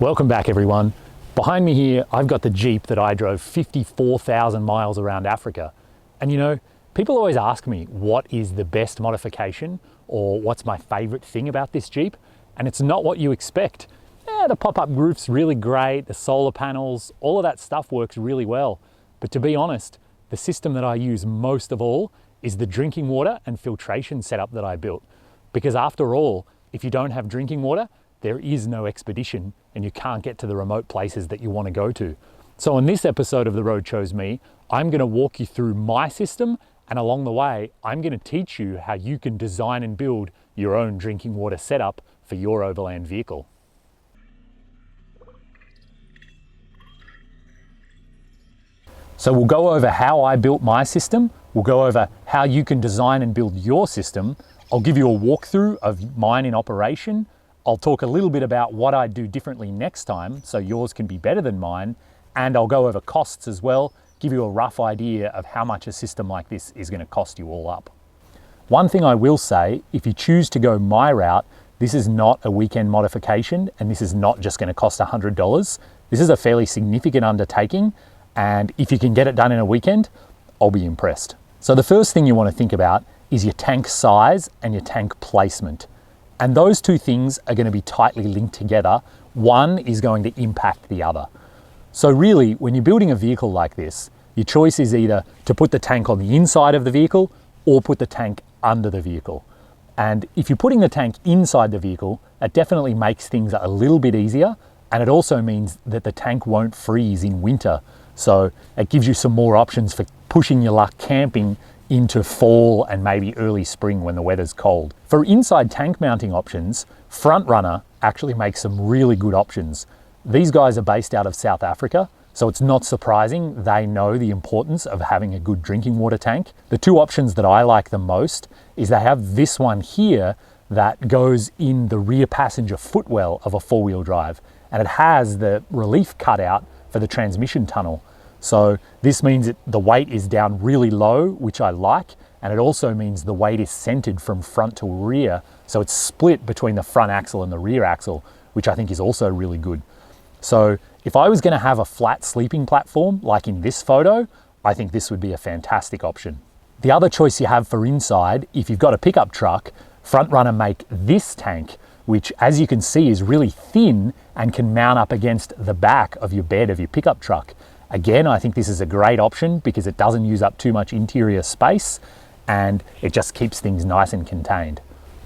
Welcome back everyone. Behind me here, I've got the Jeep that I drove 54,000 miles around Africa. And you know, people always ask me what is the best modification or what's my favorite thing about this Jeep? And it's not what you expect. Yeah, the pop-up roof's really great, the solar panels, all of that stuff works really well. But to be honest, the system that I use most of all is the drinking water and filtration setup that I built. Because after all, if you don't have drinking water, there is no expedition and you can't get to the remote places that you want to go to. So in this episode of The Road Chose Me, I'm going to walk you through my system, and along the way, I'm going to teach you how you can design and build your own drinking water setup for your overland vehicle. So we'll go over how I built my system, we'll go over how you can design and build your system, I'll give you a walkthrough of mine in operation, I'll talk a little bit about what I do differently next time so yours can be better than mine, and I'll go over costs as well, give you a rough idea of how much a system like this is going to cost you all up. One thing I will say, if you choose to go my route, this is not a weekend modification and this is not just going to cost $100. This is a fairly significant undertaking, and if you can get it done in a weekend, I'll be impressed. So the first thing you want to think about is your tank size and your tank placement. And those two things are going to be tightly linked together. One is going to impact the other. So really, when you're building a vehicle like this, your choice is either to put the tank on the inside of the vehicle or put the tank under the vehicle. And if you're putting the tank inside the vehicle, it definitely makes things a little bit easier. And it also means that the tank won't freeze in winter. So it gives you some more options for pushing your luck camping into fall and maybe early spring when the weather's cold. For inside tank mounting options, Front Runner actually makes some really good options. These guys are based out of South Africa, so it's not surprising they know the importance of having a good drinking water tank. The two options that I like the most is they have this one here that goes in the rear passenger footwell of a four-wheel drive, and it has the relief cutout for the transmission tunnel. So this means that the weight is down really low, which I like, and it also means the weight is centered from front to rear, so it's split between the front axle and the rear axle, which I think is also really good. So if I was going to have a flat sleeping platform, like in this photo, I think this would be a fantastic option. The other choice you have for inside, if you've got a pickup truck, Front Runner make this tank, which as you can see is really thin and can mount up against the back of your bed of your pickup truck. Again, I think this is a great option because it doesn't use up too much interior space and it just keeps things nice and contained.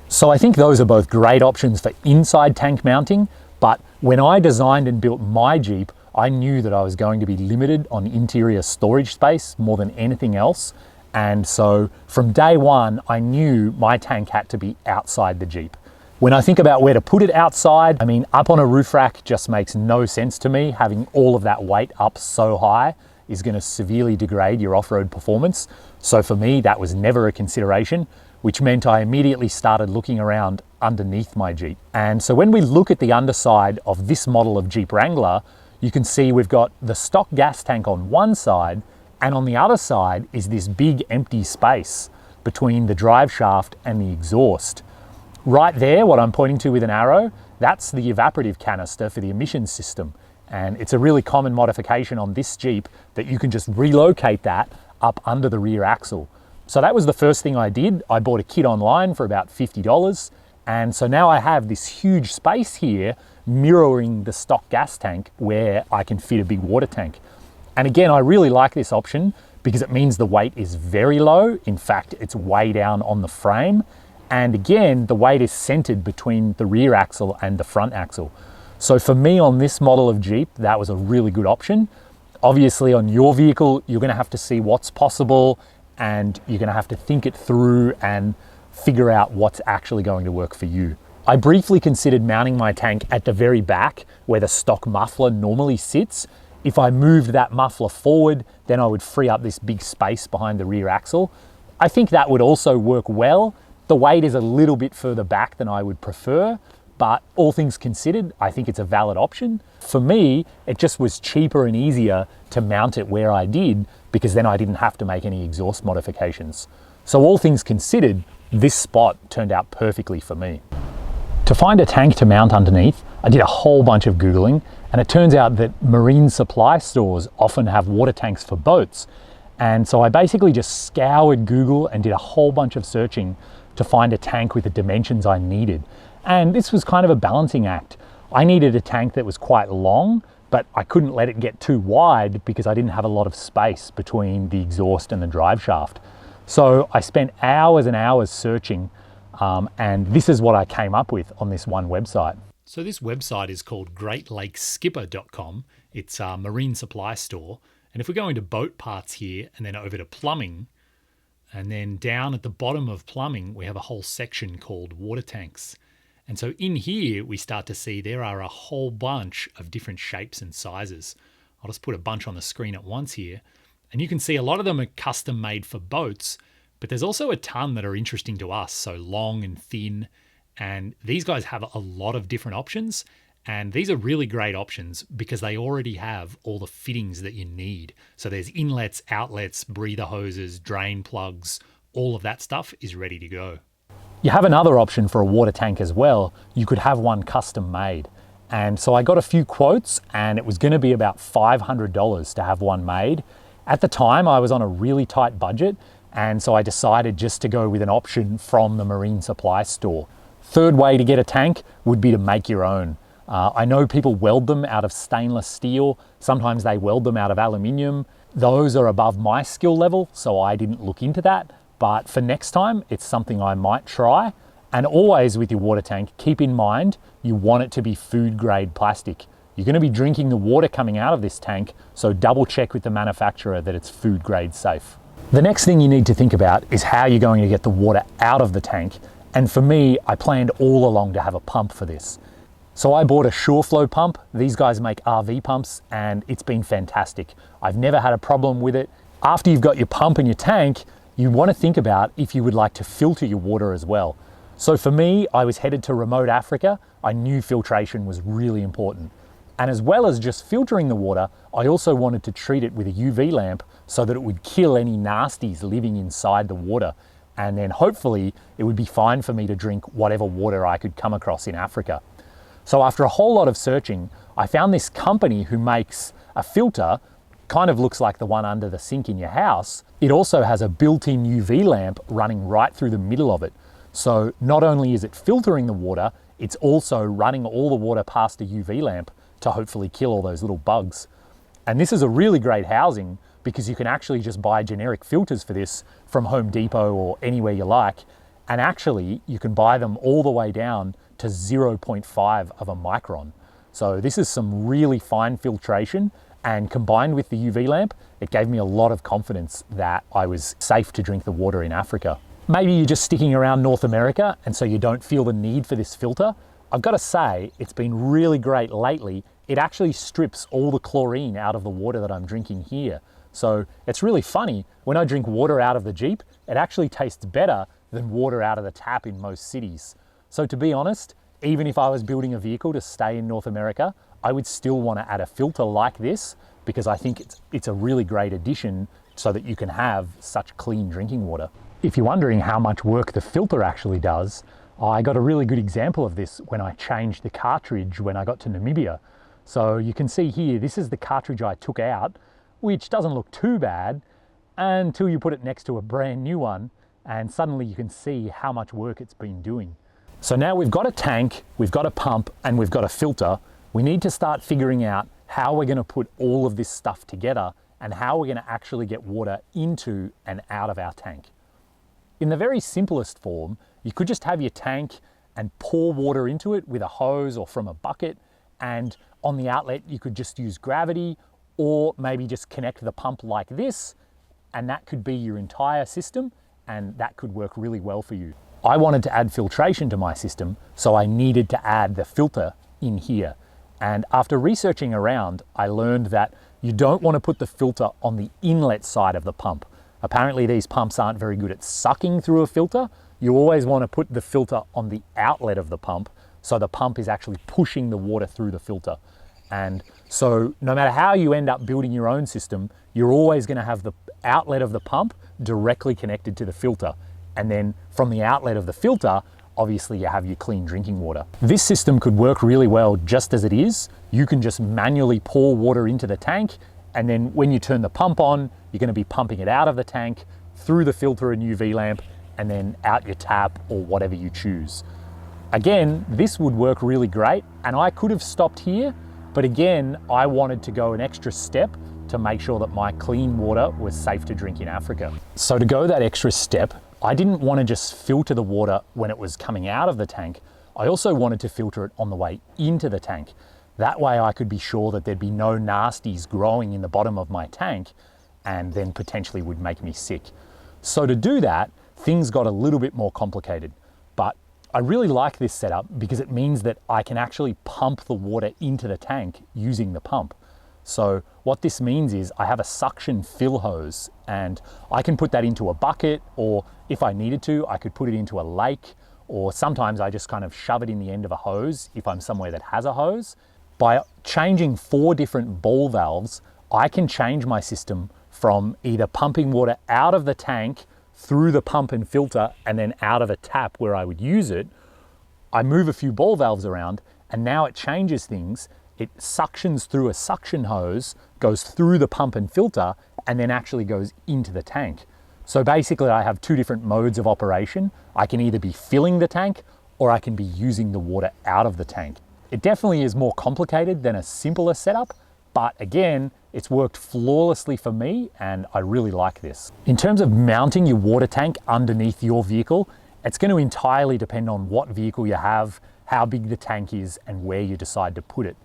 So I think those are both great options for inside tank mounting, but when I designed and built my Jeep, I knew that I was going to be limited on interior storage space more than anything else. And so from day one, I knew my tank had to be outside the Jeep. When I think about where to put it outside, I mean, up on a roof rack just makes no sense to me. Having all of that weight up so high is going to severely degrade your off-road performance. So for me, that was never a consideration, which meant I immediately started looking around underneath my Jeep. And so when we look at the underside of this model of Jeep Wrangler, you can see we've got the stock gas tank on one side, and on the other side is this big empty space between the drive shaft and the exhaust. Right there, what I'm pointing to with an arrow, that's the evaporative canister for the emissions system. And it's a really common modification on this Jeep that you can just relocate that up under the rear axle. So that was the first thing I did. I bought a kit online for about $50. And so now I have this huge space here mirroring the stock gas tank where I can fit a big water tank. And again, I really like this option because it means the weight is very low. In fact, it's way down on the frame. And again, the weight is centered between the rear axle and the front axle. So for me on this model of Jeep, that was a really good option. Obviously on your vehicle, you're going to have to see what's possible and you're going to have to think it through and figure out what's actually going to work for you. I briefly considered mounting my tank at the very back where the stock muffler normally sits. If I moved that muffler forward, then I would free up this big space behind the rear axle. I think that would also work well. The weight is a little bit further back than I would prefer, but all things considered, I think it's a valid option. For me, it just was cheaper and easier to mount it where I did because then I didn't have to make any exhaust modifications. So all things considered, this spot turned out perfectly for me. To find a tank to mount underneath, I did a whole bunch of Googling, and it turns out that marine supply stores often have water tanks for boats. And so I basically just scoured Google and did a whole bunch of searching to find a tank with the dimensions I needed. And this was kind of a balancing act. I needed a tank that was quite long, but I couldn't let it get too wide because I didn't have a lot of space between the exhaust and the drive shaft. So I spent hours and hours searching, and this is what I came up with on this one website. So this website is called greatlakeskipper.com. It's a marine supply store. And if we go into boat parts here and then over to plumbing, and then down at the bottom of plumbing, we have a whole section called water tanks. And so in here, we start to see there are a whole bunch of different shapes and sizes. I'll just put a bunch on the screen at once here. And you can see a lot of them are custom made for boats, but there's also a ton that are interesting to us. So long and thin. And these guys have a lot of different options. And these are really great options because they already have all the fittings that you need. So there's inlets, outlets, breather hoses, drain plugs, all of that stuff is ready to go. You have another option for a water tank as well. You could have one custom made. And so I got a few quotes, and it was going to be about $500 to have one made. At the time, I was on a really tight budget, and so I decided just to go with an option from the marine supply store. Third way to get a tank would be to make your own. I know people weld them out of stainless steel. Sometimes they weld them out of aluminium. Those are above my skill level, so I didn't look into that. But for next time, it's something I might try. And always with your water tank, keep in mind, you want it to be food grade plastic. You're going to be drinking the water coming out of this tank, so double check with the manufacturer that it's food grade safe. The next thing you need to think about is how you're going to get the water out of the tank. And for me, I planned all along to have a pump for this. So I bought a SureFlow pump. These guys make RV pumps, and it's been fantastic. I've never had a problem with it. After you've got your pump and your tank, you want to think about if you would like to filter your water as well. So for me, I was headed to remote Africa. I knew filtration was really important. And as well as just filtering the water, I also wanted to treat it with a UV lamp so that it would kill any nasties living inside the water. And then hopefully it would be fine for me to drink whatever water I could come across in Africa. So after a whole lot of searching, I found this company who makes a filter, kind of looks like the one under the sink in your house. It also has a built-in UV lamp running right through the middle of it. So not only is it filtering the water, it's also running all the water past a UV lamp to hopefully kill all those little bugs. And this is a really great housing because you can actually just buy generic filters for this from Home Depot or anywhere you like. And actually you can buy them all the way down to 0.5 of a micron. So this is some really fine filtration, and combined with the UV lamp, it gave me a lot of confidence that I was safe to drink the water in Africa. Maybe you're just sticking around North America and so you don't feel the need for this filter. I've got to say, it's been really great lately. It actually strips all the chlorine out of the water that I'm drinking here. So it's really funny, when I drink water out of the Jeep, it actually tastes better than water out of the tap in most cities. So to be honest, even if I was building a vehicle to stay in North America, I would still want to add a filter like this because I think it's a really great addition so that you can have such clean drinking water. If you're wondering how much work the filter actually does, I got a really good example of this when I changed the cartridge when I got to Namibia. So you can see here, this is the cartridge I took out, which doesn't look too bad until you put it next to a brand new one, and suddenly you can see how much work it's been doing. So now we've got a tank, we've got a pump, and we've got a filter. We need to start figuring out how we're going to put all of this stuff together and how we're going to actually get water into and out of our tank. In the very simplest form, you could just have your tank and pour water into it with a hose or from a bucket, and on the outlet you could just use gravity, or maybe just connect the pump like this, and that could be your entire system, and that could work really well for you. I wanted to add filtration to my system, so I needed to add the filter in here. And after researching around, I learned that you don't want to put the filter on the inlet side of the pump. Apparently these pumps aren't very good at sucking through a filter. You always want to put the filter on the outlet of the pump, so the pump is actually pushing the water through the filter. And so no matter how you end up building your own system, you're always going to have the outlet of the pump directly connected to the filter. And then from the outlet of the filter, obviously you have your clean drinking water. This system could work really well just as it is. You can just manually pour water into the tank, and then when you turn the pump on, you're going to be pumping it out of the tank, through the filter and UV lamp, and then out your tap or whatever you choose. Again, this would work really great, and I could have stopped here, but again, I wanted to go an extra step to make sure that my clean water was safe to drink in Africa. So to go that extra step, I didn't want to just filter the water when it was coming out of the tank. I also wanted to filter it on the way into the tank. That way I could be sure that there'd be no nasties growing in the bottom of my tank and then potentially would make me sick. So to do that, things got a little bit more complicated, but I really like this setup because it means that I can actually pump the water into the tank using the pump. So what this means is I have a suction fill hose, and I can put that into a bucket, or if I needed to, I could put it into a lake, or sometimes I just kind of shove it in the end of a hose if I'm somewhere that has a hose. By changing 4 different ball valves, I can change my system from either pumping water out of the tank through the pump and filter and then out of a tap where I would use it. I move a few ball valves around and now it changes things. It suctions through a suction hose, goes through the pump and filter, and then actually goes into the tank. So basically I have 2 different modes of operation. I can either be filling the tank or I can be using the water out of the tank. It definitely is more complicated than a simpler setup, but again, it's worked flawlessly for me and I really like this. In terms of mounting your water tank underneath your vehicle, it's going to entirely depend on what vehicle you have, how big the tank is, and where you decide to put it.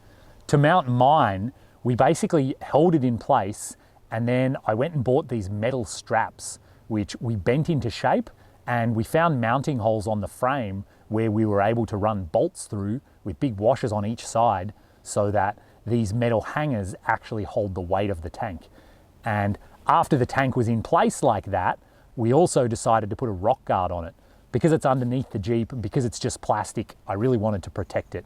To mount mine, we basically held it in place, and then I went and bought these metal straps, which we bent into shape, and we found mounting holes on the frame where we were able to run bolts through with big washers on each side so that these metal hangers actually hold the weight of the tank. And after the tank was in place like that, we also decided to put a rock guard on it. Because it's underneath the Jeep, because it's just plastic, I really wanted to protect it.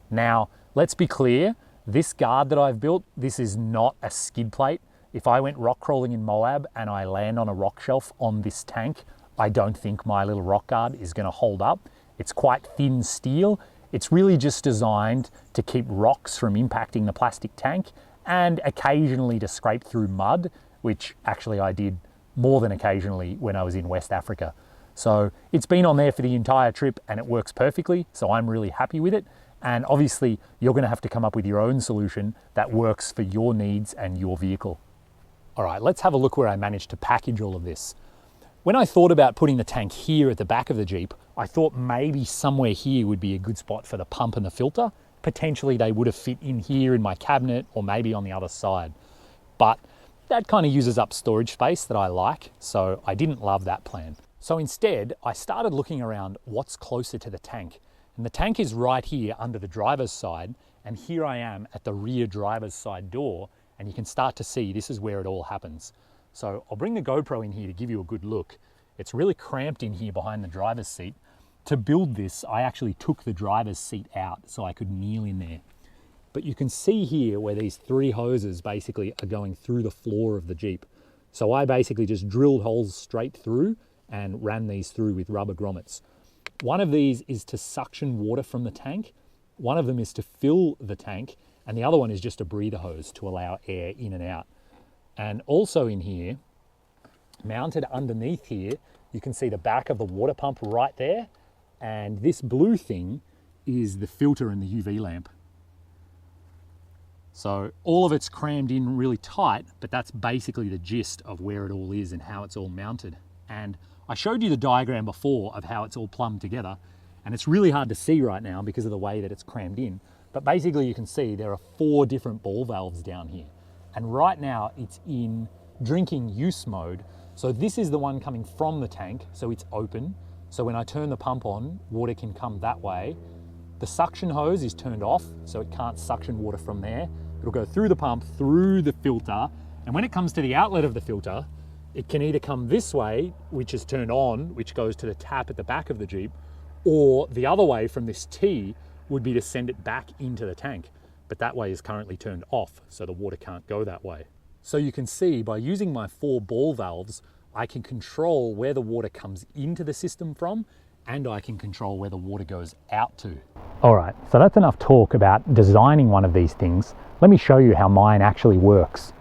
Now, let's be clear, this guard that I've built, this is not a skid plate. If I went rock crawling in Moab and I land on a rock shelf on this tank, I don't think my little rock guard is going to hold up. It's quite thin steel. It's really just designed to keep rocks from impacting the plastic tank and occasionally to scrape through mud, which actually I did more than occasionally when I was in West Africa. So it's been on there for the entire trip and it works perfectly, so I'm really happy with it. And obviously you're going to have to come up with your own solution that works for your needs and your vehicle. All right, let's have a look where I managed to package all of this. When I thought about putting the tank here at the back of the Jeep, I thought maybe somewhere here would be a good spot for the pump and the filter. Potentially they would have fit in here in my cabinet or maybe on the other side. But that kind of uses up storage space that I like, so I didn't love that plan. So instead, I started looking around what's closer to the tank. And the tank is right here under the driver's side, and here I am at the rear driver's side door, and you can start to see this is where it all happens. So I'll bring the GoPro in here to give you a good look. It's really cramped in here behind the driver's seat. To build this, I actually took the driver's seat out so I could kneel in there. But you can see here where these 3 hoses basically are going through the floor of the Jeep. So I basically just drilled holes straight through and ran these through with rubber grommets. One of these is to suction water from the tank, one of them is to fill the tank, and the other one is just a breather hose to allow air in and out. And also in here, mounted underneath here, you can see the back of the water pump right there, and this blue thing is the filter and the UV lamp. So all of it's crammed in really tight, but that's basically the gist of where it all is and how it's all mounted. And I showed you the diagram before of how it's all plumbed together, and it's really hard to see right now because of the way that it's crammed in. But basically you can see there are 4 different ball valves down here. And right now it's in drinking use mode. So this is the one coming from the tank, so it's open. So when I turn the pump on, water can come that way. The suction hose is turned off, so it can't suction water from there. It'll go through the pump, through the filter, and when it comes to the outlet of the filter, it can either come this way, which is turned on, which goes to the tap at the back of the Jeep, or the other way from this T would be to send it back into the tank. But that way is currently turned off, so the water can't go that way. So you can see by using my 4 ball valves, I can control where the water comes into the system from and I can control where the water goes out to. All right, so that's enough talk about designing one of these things. Let me show you how mine actually works.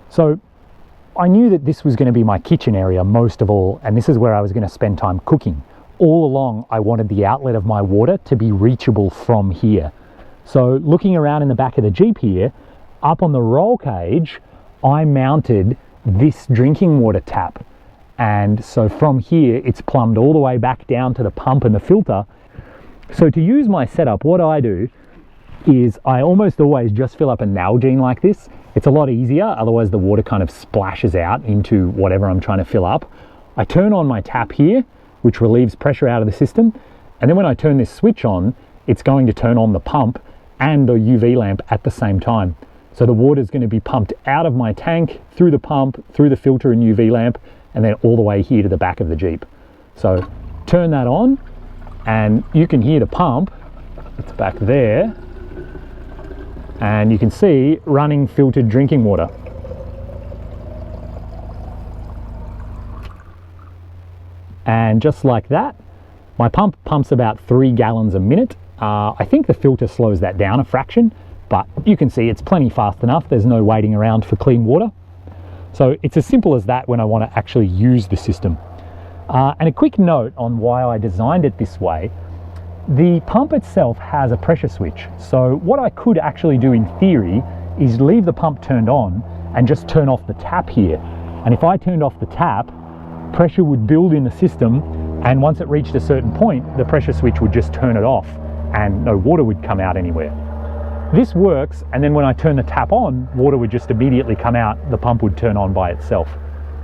So I knew that this was going to be my kitchen area most of all, and this is where I was going to spend time cooking. All along, I wanted the outlet of my water to be reachable from here. So looking around in the back of the Jeep here, up on the roll cage, I mounted this drinking water tap. And so from here, it's plumbed all the way back down to the pump and the filter. So to use my setup, what I do is I almost always just fill up a Nalgene like this. It's a lot easier, otherwise the water kind of splashes out into whatever I'm trying to fill up. I turn on my tap here, which relieves pressure out of the system. And then when I turn this switch on, it's going to turn on the pump and the UV lamp at the same time. So the water is going to be pumped out of my tank, through the pump, through the filter and UV lamp, and then all the way here to the back of the Jeep. So turn that on and you can hear the pump. It's back there. And you can see running filtered drinking water. And just like that, my pump pumps about 3 gallons a minute. I think the filter slows that down a fraction, but you can see it's plenty fast enough. There's no waiting around for clean water. So it's as simple as that when I want to actually use the system. And a quick note on why I designed it this way. The pump itself has a pressure switch. So what I could actually do in theory is leave the pump turned on and just turn off the tap here. And if I turned off the tap, pressure would build in the system, and once it reached a certain point, the pressure switch would just turn it off and no water would come out anywhere. This works, and then when I turn the tap on, water would just immediately come out, the pump would turn on by itself.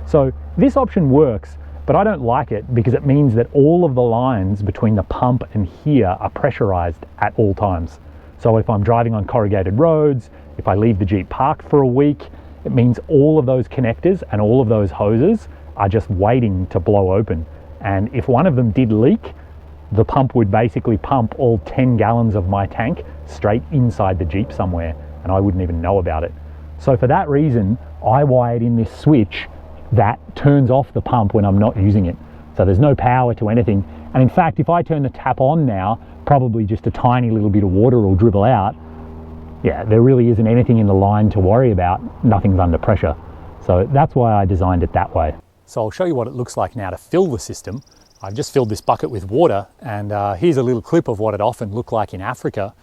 So this option works, but I don't like it because it means that all of the lines between the pump and here are pressurized at all times. So if I'm driving on corrugated roads, if I leave the Jeep parked for a week, it means all of those connectors and all of those hoses are just waiting to blow open. And if one of them did leak, the pump would basically pump all 10 gallons of my tank straight inside the Jeep somewhere, and I wouldn't even know about it. So for that reason, I wired in this switch that turns off the pump when I'm not using it. So there's no power to anything. And in fact, if I turn the tap on now, probably just a tiny little bit of water will dribble out. Yeah, there really isn't anything in the line to worry about. Nothing's under pressure. So that's why I designed it that way. So I'll show you what it looks like now to fill the system. I've just filled this bucket with water, and here's a little clip of what it often looked like in Africa.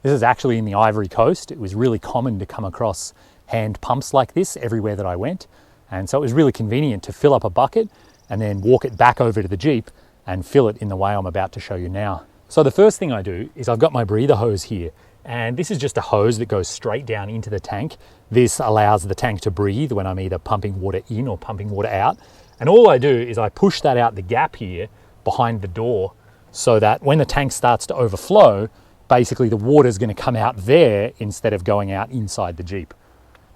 This is actually in the Ivory Coast. It was really common to come across hand pumps like this everywhere that I went. And so it was really convenient to fill up a bucket and then walk it back over to the Jeep and fill it in the way I'm about to show you now. So the first thing I do is I've got my breather hose here, and this is just a hose that goes straight down into the tank. This allows the tank to breathe when I'm either pumping water in or pumping water out. And all I do is I push that out the gap here behind the door so that when the tank starts to overflow, basically the water is going to come out there instead of going out inside the Jeep.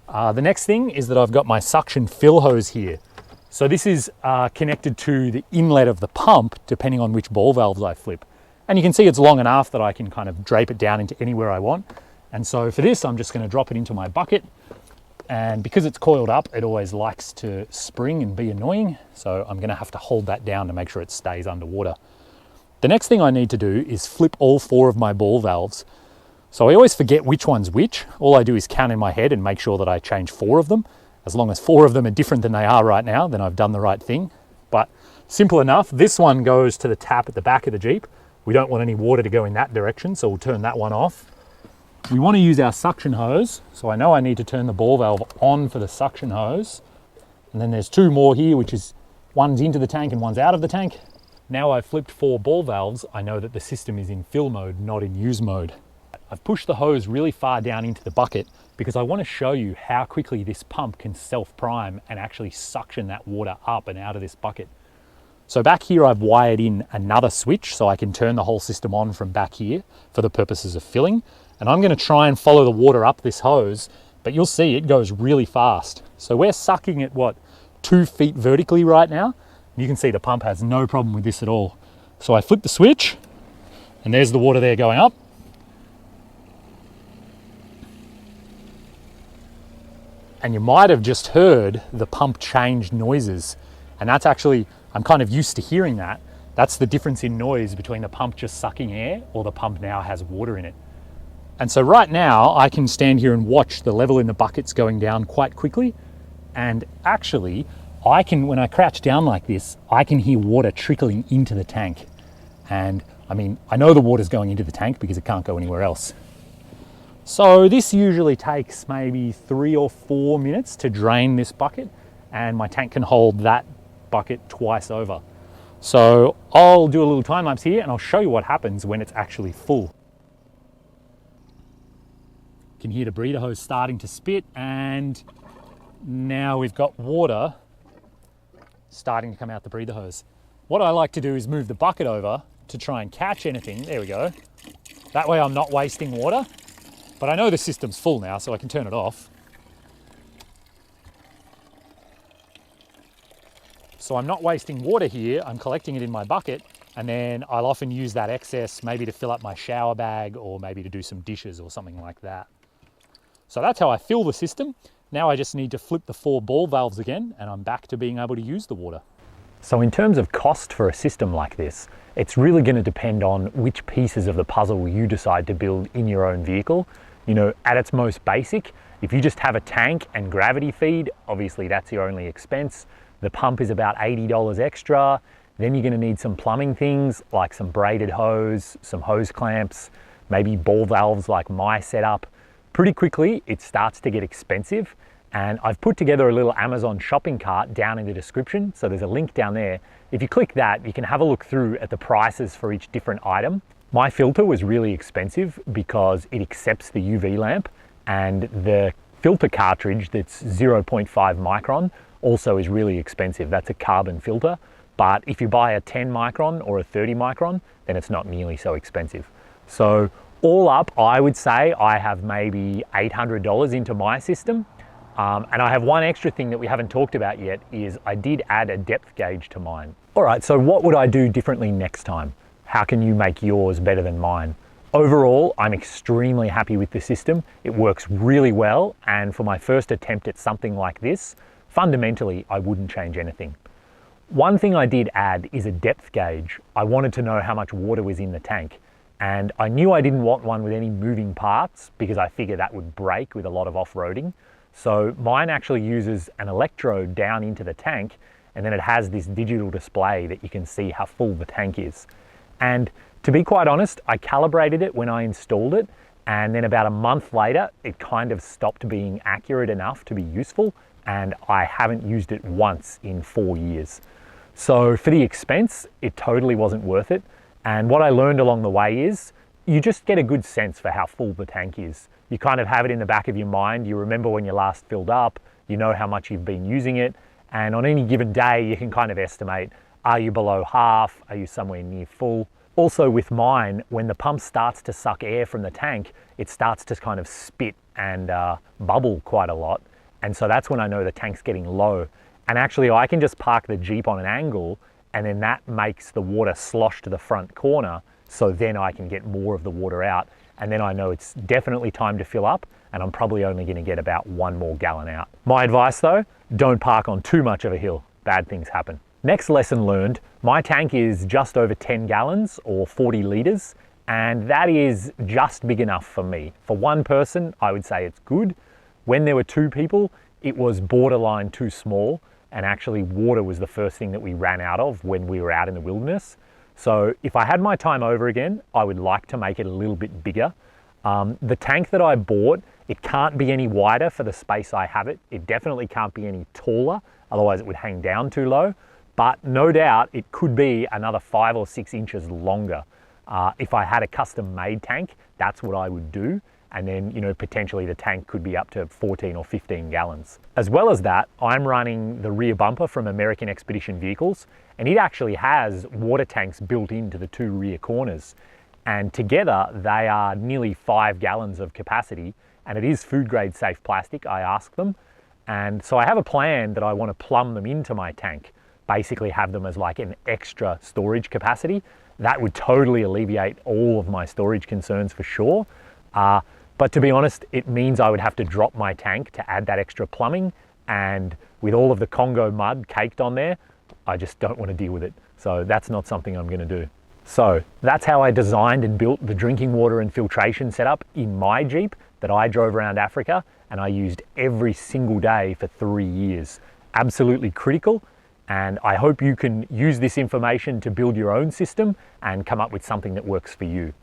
The next thing is that I've got my suction fill hose here. So this is connected to the inlet of the pump, depending on which ball valves I flip. And you can see it's long enough that I can kind of drape it down into anywhere I want. And so for this, I'm just going to drop it into my bucket. And because it's coiled up, it always likes to spring and be annoying. So I'm going to have to hold that down to make sure it stays underwater. The next thing I need to do is flip all 4 of my ball valves. So I always forget which one's which. All I do is count in my head and make sure that I change 4 of them. As long as 4 of them are different than they are right now, then I've done the right thing. But simple enough, this one goes to the tap at the back of the Jeep. We don't want any water to go in that direction, so we'll turn that one off. We want to use our suction hose, so I know I need to turn the ball valve on for the suction hose. And then there's 2 more here, which is one's into the tank and one's out of the tank. Now I've flipped 4 ball valves, I know that the system is in fill mode, not in use mode. I've pushed the hose really far down into the bucket because I want to show you how quickly this pump can self-prime and actually suction that water up and out of this bucket. So back here I've wired in another switch so I can turn the whole system on from back here for the purposes of filling. And I'm going to try and follow the water up this hose, but you'll see it goes really fast. So we're sucking at 2 feet vertically right now. You can see the pump has no problem with this at all. So I flip the switch and there's the water there going up. And you might have just heard the pump change noises. And that's actually, I'm kind of used to hearing that That's the difference in noise between the pump just sucking air or the pump now has water in it. And so right now I can stand here and watch the level in the buckets going down quite quickly. And actually I can, when I crouch down like this, I can hear water trickling into the tank. And I mean, I know the water's going into the tank because it can't go anywhere else. So this usually takes maybe 3 or 4 minutes to drain this bucket, and my tank can hold that bucket twice over. So I'll do a little time lapse here and I'll show you what happens when it's actually full. You can hear the breather hose starting to spit, and now we've got water starting to come out the breather hose. What I like to do is move the bucket over to try and catch anything. There we go. That way I'm not wasting water, but I know the system's full now, so I can turn it off. So I'm not wasting water here, I'm collecting it in my bucket, and then I'll often use that excess maybe to fill up my shower bag or maybe to do some dishes or something like that. So that's how I fill the system. Now I just need to flip the 4 ball valves again and I'm back to being able to use the water. So in terms of cost for a system like this, it's really going to depend on which pieces of the puzzle you decide to build in your own vehicle. You know, at its most basic, if you just have a tank and gravity feed, obviously that's your only expense. The pump is about $80 extra. Then you're going to need some plumbing things like some braided hose, some hose clamps, maybe ball valves like my setup. Pretty quickly, it starts to get expensive. And I've put together a little Amazon shopping cart down in the description. So there's a link down there. If you click that, you can have a look through at the prices for each different item. My filter was really expensive because it accepts the UV lamp, and the filter cartridge that's 0.5 micron also is really expensive. That's a carbon filter. But if you buy a 10 micron or a 30 micron, then it's not nearly so expensive. So all up, I would say I have maybe $800 into my system. And I have one extra thing that we haven't talked about yet is I did add a depth gauge to mine. All right, so what would I do differently next time? How can you make yours better than mine? Overall, I'm extremely happy with the system. It works really well. And for my first attempt at something like this, fundamentally, I wouldn't change anything. One thing I did add is a depth gauge. I wanted to know how much water was in the tank. And I knew I didn't want one with any moving parts because I figured that would break with a lot of off-roading. So mine actually uses an electrode down into the tank, and then it has this digital display that you can see how full the tank is. And to be quite honest, I calibrated it when I installed it, and then about a month later, it kind of stopped being accurate enough to be useful, and I haven't used it once in 4 years. So for the expense, it totally wasn't worth it. And what I learned along the way is you just get a good sense for how full the tank is. You kind of have it in the back of your mind. You remember when you last filled up, you know how much you've been using it. And on any given day, you can kind of estimate, are you below half? Are you somewhere near full? Also with mine, when the pump starts to suck air from the tank, it starts to kind of spit and bubble quite a lot. And so that's when I know the tank's getting low. And actually I can just park the Jeep on an angle, and then that makes the water slosh to the front corner. So then I can get more of the water out. And then I know it's definitely time to fill up, and I'm probably only going to get about 1 more gallon out. My advice though, don't park on too much of a hill. Bad things happen. Next lesson learned, my tank is just over 10 gallons or 40 liters, and that is just big enough for me. For one person, I would say it's good. When there were 2 people, it was borderline too small, and actually water was the first thing that we ran out of when we were out in the wilderness. So if I had my time over again, I would like to make it a little bit bigger. The tank that I bought, it can't be any wider for the space I have it. It definitely can't be any taller, otherwise it would hang down too low. But no doubt it could be another 5 or 6 inches longer. If I had a custom made tank, that's what I would do. And then, you know, potentially the tank could be up to 14 or 15 gallons. As well as that, I'm running the rear bumper from American Expedition Vehicles, and it actually has water tanks built into the 2 rear corners. And together they are nearly 5 gallons of capacity, and it is food grade safe plastic, I asked them. And so I have a plan that I want to plumb them into my tank, basically have them as like an extra storage capacity. That would totally alleviate all of my storage concerns for sure. But to be honest, it means I would have to drop my tank to add that extra plumbing, and with all of the Congo mud caked on there, I just don't want to deal with it. So that's not something I'm gonna do. So that's how I designed and built the drinking water and filtration setup in my Jeep that I drove around Africa and I used every single day for 3 years. Absolutely critical. And I hope you can use this information to build your own system and come up with something that works for you.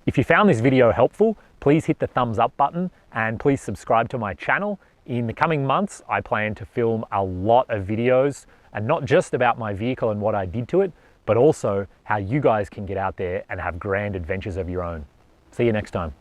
If you found this video helpful, please hit the thumbs up button and please subscribe to my channel. In the coming months, I plan to film a lot of videos, and not just about my vehicle and what I did to it, but also how you guys can get out there and have grand adventures of your own. See you next time.